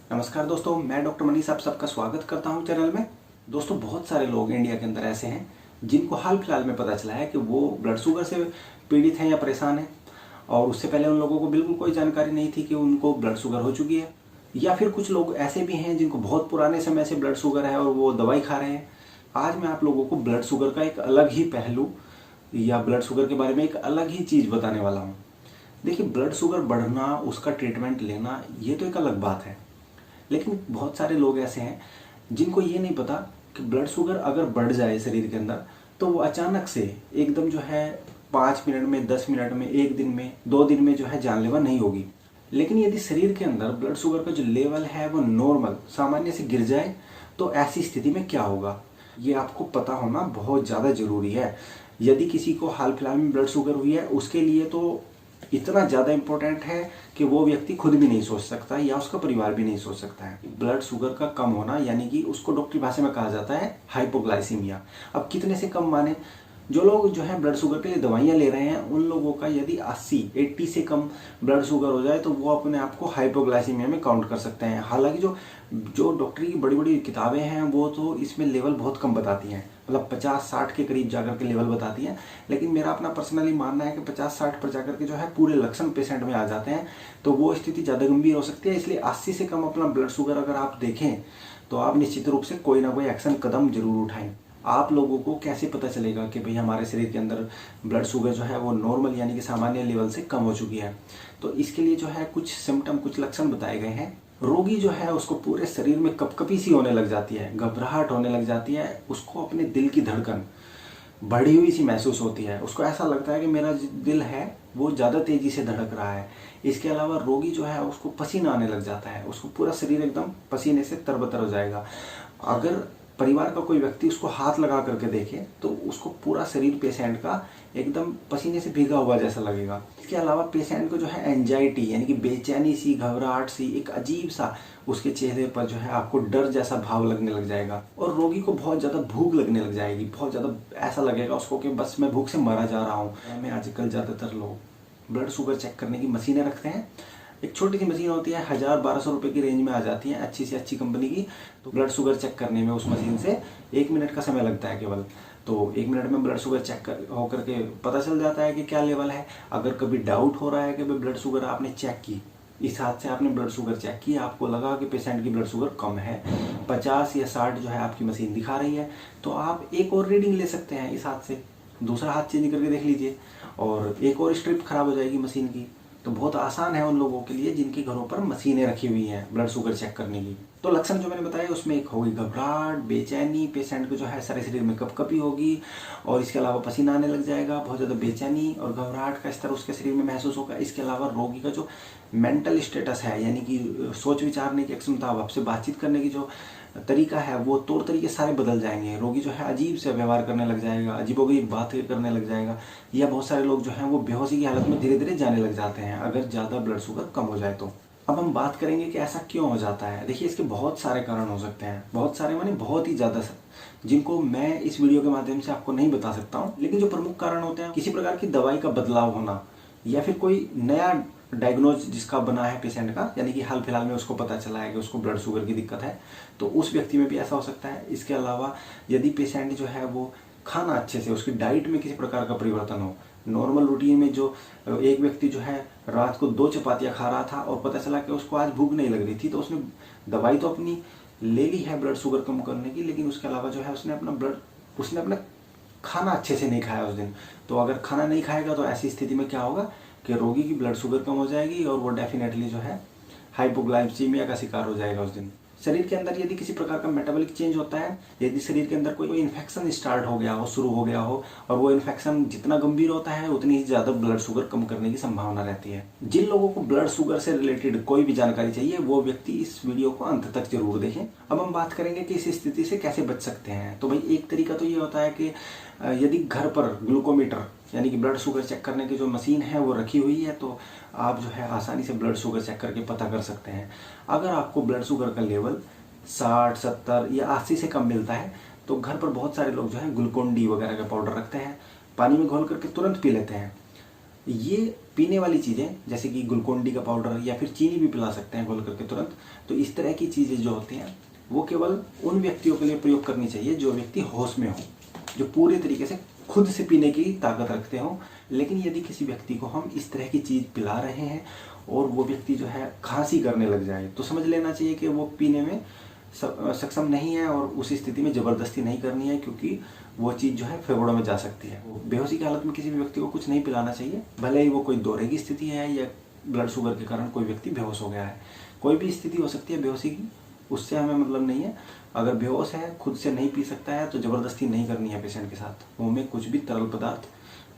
नमस्कार दोस्तों, मैं डॉक्टर मनीष आप सबका स्वागत करता हूं चैनल में। दोस्तों, बहुत सारे लोग इंडिया के अंदर ऐसे हैं जिनको हाल फिलहाल में पता चला है कि वो ब्लड शुगर से पीड़ित हैं या परेशान हैं, और उससे पहले उन लोगों को बिल्कुल कोई जानकारी नहीं थी कि उनको ब्लड शुगर हो चुकी है। या फिर कुछ लोग ऐसे भी हैं जिनको बहुत पुराने समय से ब्लड शुगर है और वो दवाई खा रहे हैं। आज मैं आप लोगों को ब्लड शुगर का एक अलग ही पहलू या ब्लड शुगर के बारे में एक अलग ही चीज़ बताने वाला हूँ। देखिए, ब्लड शुगर बढ़ना, उसका ट्रीटमेंट लेना, ये तो एक अलग बात है। लेकिन बहुत सारे लोग ऐसे हैं जिनको ये नहीं पता कि ब्लड शुगर अगर बढ़ जाए शरीर के अंदर तो वो अचानक से एकदम जो है 5 मिनट में, 10 मिनट में, एक दिन में, 2 दिन में जो है जानलेवा नहीं होगी। लेकिन यदि शरीर के अंदर ब्लड शुगर का जो लेवल है वो नॉर्मल, सामान्य से गिर जाए तो ऐसी स्थिति में क्या होगा, ये आपको पता होना बहुत ज़्यादा जरूरी है। यदि किसी को हाल फिलहाल में ब्लड शुगर हुई है, उसके लिए तो इतना ज़्यादा इम्पोर्टेंट है कि वो व्यक्ति खुद भी नहीं सोच सकता या उसका परिवार भी नहीं सोच सकता है। ब्लड शुगर का कम होना, यानी कि उसको डॉक्टरी भाषा में कहा जाता है हाइपोग्लाइसीमिया। अब कितने से कम माने? जो लोग जो है ब्लड शुगर के लिए दवाइयाँ ले रहे हैं, उन लोगों का यदि 80 से कम ब्लड शुगर हो जाए तो वो अपने आप को हाइपोग्लाइसीमिया में काउंट कर सकते हैं। हालांकि जो जो डॉक्टरी की बड़ी बड़ी किताबें हैं वो तो इसमें लेवल बहुत कम बताती हैं, मतलब 50-60 के करीब जाकर के लेवल बताती हैं। लेकिन मेरा अपना पर्सनली मानना है कि 50-60 पर जाकर के जो है पूरे लक्षण पेशेंट में आ जाते हैं, तो वो स्थिति ज़्यादा गंभीर हो सकती है। इसलिए 80 से कम अपना ब्लड शुगर अगर आप देखें तो आप निश्चित रूप से कोई ना कोई एक्शन कदम जरूर उठाएं। आप लोगों को कैसे पता चलेगा कि भाई हमारे शरीर के अंदर ब्लड शुगर जो है वो नॉर्मल यानी कि सामान्य लेवल से कम हो चुकी है? तो इसके लिए जो है कुछ सिम्टम, कुछ लक्षण बताए गए हैं। रोगी जो है उसको पूरे शरीर में कपकपी सी होने लग जाती है, घबराहट होने लग जाती है, उसको अपने दिल की धड़कन बढ़ी हुई सी महसूस होती है, उसको ऐसा लगता है कि मेरा दिल है वो ज़्यादा तेज़ी से धड़क रहा है। इसके अलावा रोगी जो है उसको पसीना आने लग जाता है, उसको पूरा शरीर एकदम पसीने से तरबतर हो जाएगा। अगर परिवार का कोई व्यक्ति उसको हाथ लगा करके देखे तो उसको पूरा शरीर पेशेंट का एकदम पसीने से भीगा हुआ जैसा लगेगा। इसके अलावा पेशेंट को जो है एंजाइटी यानी कि बेचैनी सी, घबराहट सी, एक अजीब सा उसके चेहरे पर जो है आपको डर जैसा भाव लगने लग जाएगा। और रोगी को बहुत ज़्यादा भूख लगने लग जाएगी, बहुत ज़्यादा ऐसा लगेगा उसको कि बस मैं भूख से मारा जा रहा हूँ। मैं आजकल ज़्यादातर लोग ब्लड शुगर चेक करने की मशीनें रखते हैं। एक छोटी सी मशीन होती है, 1000-1200 रुपये की रेंज में आ जाती है, अच्छी से अच्छी कंपनी की। तो ब्लड शुगर चेक करने में उस मशीन से 1 मिनट का समय लगता है केवल। तो 1 मिनट में ब्लड शुगर चेक होकर के पता चल जाता है कि क्या लेवल है। अगर कभी डाउट हो रहा है कि ब्लड शुगर आपने चेक की, इस हाथ से आपने ब्लड शुगर चेक की, आपको लगा कि पेशेंट की ब्लड शुगर कम है, 50 या 60 जो है आपकी मशीन दिखा रही है, तो आप एक और रीडिंग ले सकते हैं इस हाथ से, दूसरा हाथ चेंज करके देख लीजिए और एक और स्ट्रिप खराब हो जाएगी मशीन की। तो बहुत आसान है उन लोगों के लिए जिनके घरों पर मशीनें रखी हुई हैं ब्लड शुगर चेक करने की। तो लक्षण जो मैंने बताया उसमें एक होगी घबराहट, बेचैनी, पेशेंट को जो है सारे शरीर में कपकपी होगी, और इसके अलावा पसीना आने लग जाएगा, बहुत ज़्यादा बेचैनी और घबराहट का स्तर उसके शरीर में महसूस होगा। इसके अलावा रोगी का जो मेंटल स्टेटस है, यानी कि सोच विचारने की क्षमता, आपसे बातचीत करने की जो तरीका है, वो तौर तरीके सारे बदल जाएंगे। रोगी जो है अजीब से व्यवहार करने लग जाएगा, अजीबोगरीब बातें करने लग जाएगा, या बहुत सारे लोग जो हैं वो बेहोशी की हालत में धीरे धीरे जाने लग जाते हैं अगर ज़्यादा ब्लड शुगर कम हो जाए तो। अब हम बात करेंगे कि ऐसा क्यों हो जाता है। देखिए, इसके बहुत सारे कारण हो सकते हैं, बहुत सारे माने बहुत ही ज़्यादा, जिनको मैं इस वीडियो के माध्यम से आपको नहीं बता सकता हूँ। लेकिन जो प्रमुख कारण होते हैं, किसी प्रकार की दवाई का बदलाव होना, या फिर कोई नया डायग्नोज जिसका बना है पेशेंट का, यानी कि हाल फिलहाल में उसको पता चला है कि उसको ब्लड शुगर की दिक्कत है, तो उस व्यक्ति में भी ऐसा हो सकता है। इसके अलावा यदि पेशेंट जो है वो खाना अच्छे से, उसकी डाइट में किसी प्रकार का परिवर्तन हो, नॉर्मल रूटीन में जो एक व्यक्ति जो है रात को 2 चपातियाँ खा रहा था और पता चला कि उसको आज भूख नहीं लग रही थी, तो उसने दवाई तो अपनी ले ली है ब्लड शुगर कम करने की, लेकिन उसके अलावा जो है उसने अपना खाना अच्छे से नहीं खाया उस दिन। तो अगर खाना नहीं खाएगा तो ऐसी स्थिति में क्या होगा कि रोगी की ब्लड शुगर कम हो जाएगी और वो डेफिनेटली जो है हाइपोग्लाइसीमिया का शिकार हो जाएगा उस दिन। शरीर के अंदर यदि किसी प्रकार का मेटाबॉलिक चेंज होता है, यदि शरीर के अंदर कोई इन्फेक्शन स्टार्ट हो गया हो, शुरू हो गया हो, और वो इन्फेक्शन जितना गंभीर होता है उतनी ही ज़्यादा ब्लड शुगर कम करने की संभावना रहती है। जिन लोगों को ब्लड शुगर से रिलेटेड कोई भी जानकारी चाहिए वो व्यक्ति इस वीडियो को अंत तक जरूर देखें। अब हम बात करेंगे कि इस स्थिति से कैसे बच सकते हैं। तो भाई, एक तरीका तो ये होता है कि यदि घर पर ग्लूकोमीटर यानी कि ब्लड शुगर चेक करने की जो मशीन है वो रखी हुई है, तो आप जो है आसानी से ब्लड शुगर चेक करके पता कर सकते हैं। अगर आपको ब्लड शुगर का लेवल 60, 70 या 80 से कम मिलता है तो घर पर बहुत सारे लोग जो है ग्लूकोन डी वगैरह का पाउडर रखते हैं, पानी में घोल करके तुरंत पी लेते हैं। ये पीने वाली चीज़ें जैसे कि ग्लूकोन-डी का पाउडर या फिर चीनी भी पिला सकते हैं घोल करके तुरंत। तो इस तरह की चीज़ें जो होती हैं वो केवल उन व्यक्तियों के लिए प्रयोग करनी चाहिए जो व्यक्ति होश में हो, जो पूरे तरीके से खुद से पीने की ताकत रखते हो। लेकिन यदि किसी व्यक्ति को हम इस तरह की चीज़ पिला रहे हैं और वो व्यक्ति जो है खांसी करने लग जाए, तो समझ लेना चाहिए कि वो पीने में सक्षम नहीं है और उस स्थिति में ज़बरदस्ती नहीं करनी है, क्योंकि वो चीज़ जो है फेफड़ों में जा सकती है। बेहोशी की हालत में किसी भी व्यक्ति को कुछ नहीं पिलाना चाहिए, भले ही वो कोई दौरे की स्थिति है या ब्लड शुगर के कारण कोई व्यक्ति बेहोश हो गया है। कोई भी स्थिति हो सकती है बेहोशी की, उससे हमें मतलब नहीं है। अगर बेहोश है, खुद से नहीं पी सकता है, तो ज़बरदस्ती नहीं करनी है पेशेंट के साथ। मुँह में कुछ भी तरल पदार्थ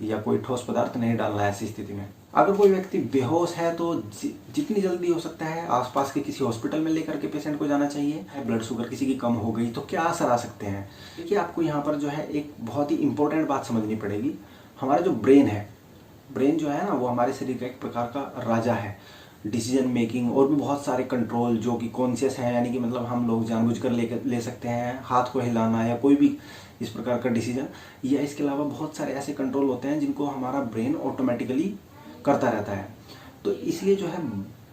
या कोई ठोस पदार्थ नहीं डालना है ऐसी स्थिति में। अगर कोई व्यक्ति बेहोश है तो जितनी जल्दी हो सकता है आसपास के किसी हॉस्पिटल में लेकर के पेशेंट को जाना चाहिए। ब्लड शुगर किसी की कम हो गई तो क्या असर आ सकते हैं? देखिए, आपको यहाँ पर जो है एक बहुत ही इंपॉर्टेंट बात समझनी पड़ेगी। हमारा जो ब्रेन है, ब्रेन जो है ना, वो हमारे शरीर का एक प्रकार का राजा है। डिसीजन मेकिंग और भी बहुत सारे कंट्रोल जो कि कॉन्शियस है, यानी कि मतलब हम लोग जानबूझकर ले सकते हैं, हाथ को हिलाना या कोई भी इस प्रकार का डिसीजन, या इसके अलावा बहुत सारे ऐसे कंट्रोल होते हैं जिनको हमारा ब्रेन ऑटोमेटिकली करता रहता है। तो इसलिए जो है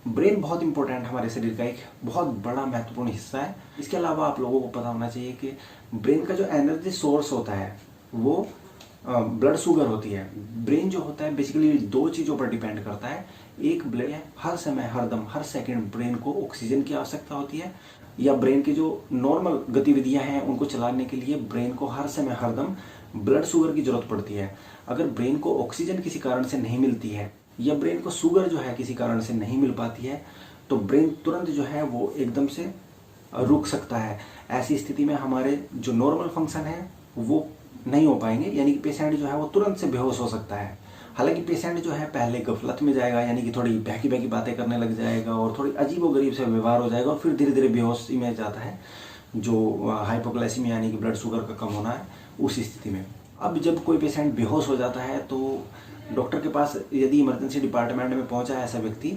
ब्रेन बहुत इंपॉर्टेंट हमारे शरीर का एक बहुत बड़ा महत्वपूर्ण हिस्सा है। इसके अलावा आप लोगों को पता होना चाहिए कि ब्रेन का जो एनर्जी सोर्स होता है वो ब्लड शुगर होती है। ब्रेन जो होता है बेसिकली दो चीज़ों पर डिपेंड करता है। एक, ब्रेन हर समय हरदम हर सेकंड ब्रेन को ऑक्सीजन की आवश्यकता होती है, या ब्रेन की जो नॉर्मल गतिविधियां हैं उनको चलाने के लिए ब्रेन को हर समय हरदम ब्लड शुगर की जरूरत पड़ती है। अगर ब्रेन को ऑक्सीजन किसी कारण से नहीं मिलती है या ब्रेन को शुगर जो है किसी कारण से नहीं मिल पाती है, तो ब्रेन तुरंत जो है वो एकदम से रुक सकता है। ऐसी स्थिति में हमारे जो नॉर्मल फंक्शन है वो नहीं हो पाएंगे, यानी कि पेशेंट जो है वो तुरंत से बेहोश हो सकता है। हालांकि पेशेंट जो है पहले गफलत में जाएगा, यानी कि थोड़ी बहकी बहकी बातें करने लग जाएगा और थोड़ी अजीबोगरीब से व्यवहार हो जाएगा और फिर धीरे धीरे बेहोशी में जाता है, जो हाइपोग्लाइसीमिया यानी कि ब्लड शुगर का कम होना है उस स्थिति में। अब जब कोई पेशेंट बेहोश हो जाता है तो डॉक्टर के पास यदि इमरजेंसी डिपार्टमेंट में पहुंचा है ऐसा व्यक्ति,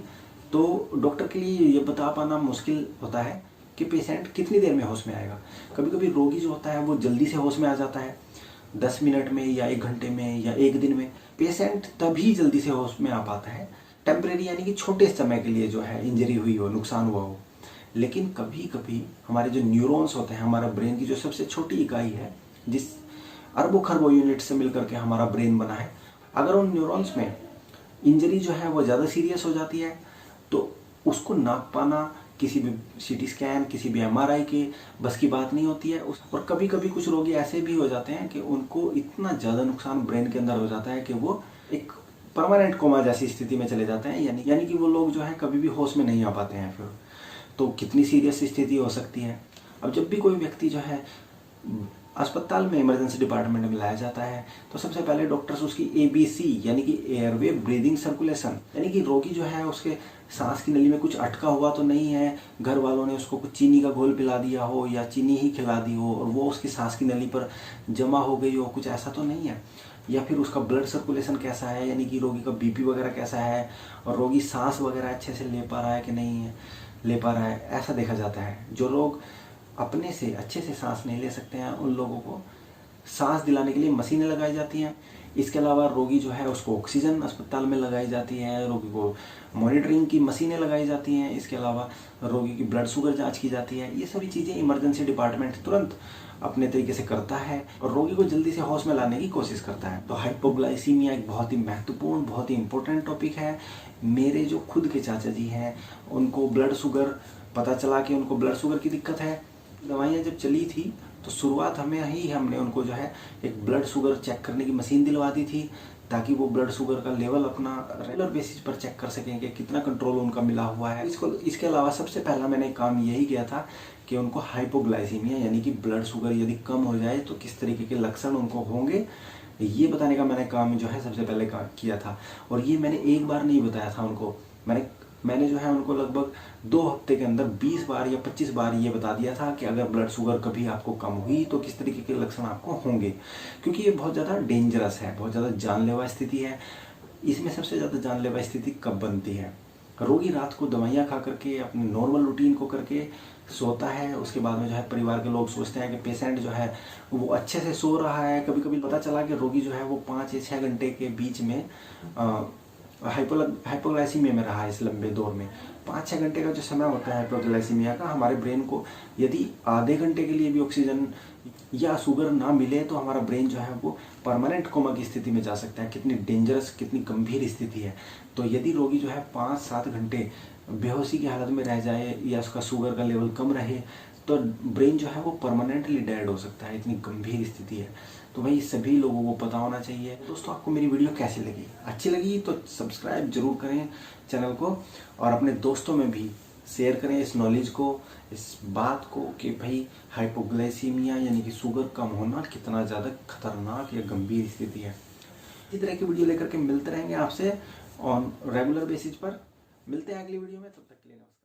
तो डॉक्टर के लिए ये बता पाना मुश्किल होता है कि पेशेंट कितनी देर में होश में आएगा। कभी कभी रोगी जो होता है वो जल्दी से होश में आ जाता है, 10 मिनट में या 1 घंटे में या 1 दिन में। पेशेंट तभी जल्दी से होश में आ पाता है टेम्परेरी, यानी कि छोटे समय के लिए जो है इंजरी हुई हो, नुकसान हुआ हो। लेकिन कभी कभी हमारे जो न्यूरॉन्स होते हैं, हमारा ब्रेन की जो सबसे छोटी इकाई है, जिस अरबों खरबों यूनिट से मिलकर के हमारा ब्रेन बना है, अगर उन न्यूरॉन्स में इंजरी जो है वो ज़्यादा सीरियस हो जाती है तो उसको नाप पाना किसी भी सीटी स्कैन, किसी भी एमआरआई के बस की बात नहीं होती है। और कभी कभी कुछ रोगी ऐसे भी हो जाते हैं कि उनको इतना ज़्यादा नुकसान ब्रेन के अंदर हो जाता है कि वो एक परमानेंट कोमा जैसी स्थिति में चले जाते हैं, यानी कि वो लोग जो है कभी भी होश में नहीं आ पाते हैं। फिर तो कितनी सीरियस स्थिति हो सकती है। अब जब भी कोई व्यक्ति जो है अस्पताल में इमरजेंसी डिपार्टमेंट में लाया जाता है तो सबसे पहले डॉक्टर्स उसकी ABC यानी कि एयरवे ब्रीदिंग सर्कुलेशन, यानी कि रोगी जो है उसके सांस की नली में कुछ अटका हुआ तो नहीं है, घर वालों ने उसको कुछ चीनी का घोल पिला दिया हो या चीनी ही खिला दी हो और वो उसकी सांस की नली पर जमा हो गई हो, कुछ ऐसा तो नहीं है। या फिर उसका ब्लड सर्कुलेशन कैसा है, यानी कि रोगी का BP वगैरह कैसा है और रोगी सांस वगैरह अच्छे से ले पा रहा है कि नहीं ले पा रहा है, ऐसा देखा जाता है। जो लोग अपने से अच्छे से सांस नहीं ले सकते हैं उन लोगों को सांस दिलाने के लिए मशीनें लगाई जाती हैं। इसके अलावा रोगी जो है उसको ऑक्सीजन अस्पताल में लगाई जाती है, रोगी को मॉनिटरिंग की मशीनें लगाई जाती हैं। इसके अलावा रोगी की ब्लड शुगर जांच की जाती है। ये सभी चीज़ें इमरजेंसी डिपार्टमेंट तुरंत अपने तरीके से करता है और रोगी को जल्दी से होश में लाने की कोशिश करता है। तो हाइपोग्लाइसीमिया एक बहुत ही महत्वपूर्ण, बहुत ही इंपॉर्टेंट टॉपिक है। मेरे जो खुद के चाचा जी हैं उनको ब्लड शुगर पता चला कि उनको ब्लड शुगर की दिक्कत है। दवाइयाँ जब चली थी तो शुरुआत हमने उनको जो है एक ब्लड शुगर चेक करने की मशीन दिलवा दी थी, ताकि वो ब्लड शुगर का लेवल अपना रेगुलर बेसिस पर चेक कर सकें कि कितना कंट्रोल उनका मिला हुआ है। इसके अलावा सबसे पहला मैंने काम यही किया था कि उनको हाइपोग्लाइसीमिया यानी कि ब्लड शुगर यदि कम हो जाए तो किस तरीके के लक्षण उनको होंगे, ये बताने का मैंने काम जो है सबसे पहले किया था। और ये मैंने एक बार नहीं बताया था उनको, मैंने जो है उनको लगभग 2 हफ्ते के अंदर 20 बार या 25 बार ये बता दिया था कि अगर ब्लड शुगर कभी आपको कम हुई तो किस तरीके के लक्षण आपको होंगे, क्योंकि ये बहुत ज़्यादा डेंजरस है, बहुत ज़्यादा जानलेवा स्थिति है। इसमें सबसे ज़्यादा जानलेवा स्थिति कब बनती है? रोगी रात को दवाइयाँ खा करके अपने नॉर्मल रूटीन को करके सोता है, उसके बाद में जो है परिवार के लोग सोचते हैं कि पेशेंट जो है वो अच्छे से सो रहा है। कभी कभी पता चला कि रोगी जो है वो 5 या 6 घंटे के बीच में हाइपोग्लाइसीमिया में रहा है इस लंबे दौर में। 5-6 घंटे का जो समय होता है हाइपोग्लाइसीमिया का, हमारे ब्रेन को यदि आधे घंटे के लिए भी ऑक्सीजन या शुगर ना मिले तो हमारा ब्रेन जो है वो परमानेंट कोमा की स्थिति में जा सकता है। कितनी डेंजरस, कितनी गंभीर स्थिति है। तो यदि रोगी जो है 5-7 घंटे बेहोशी की हालत में रह जाए या उसका शुगर का लेवल कम रहे तो ब्रेन जो है वो परमानेंटली डेड हो सकता है। इतनी गंभीर स्थिति है। तो भाई सभी लोगों को पता होना चाहिए। दोस्तों, आपको मेरी वीडियो कैसी लगी? अच्छी लगी तो सब्सक्राइब जरूर करें चैनल को और अपने दोस्तों में भी शेयर करें इस नॉलेज को, इस बात को कि भाई हाइपोग्लाइसीमिया यानी कि शुगर कम होना कितना ज़्यादा खतरनाक या गंभीर स्थिति है। इसी तरह की वीडियो लेकर के मिलते रहेंगे आपसे ऑन रेगुलर बेसिस पर। मिलते हैं अगली वीडियो में, तब तक के लिए नमस्कार।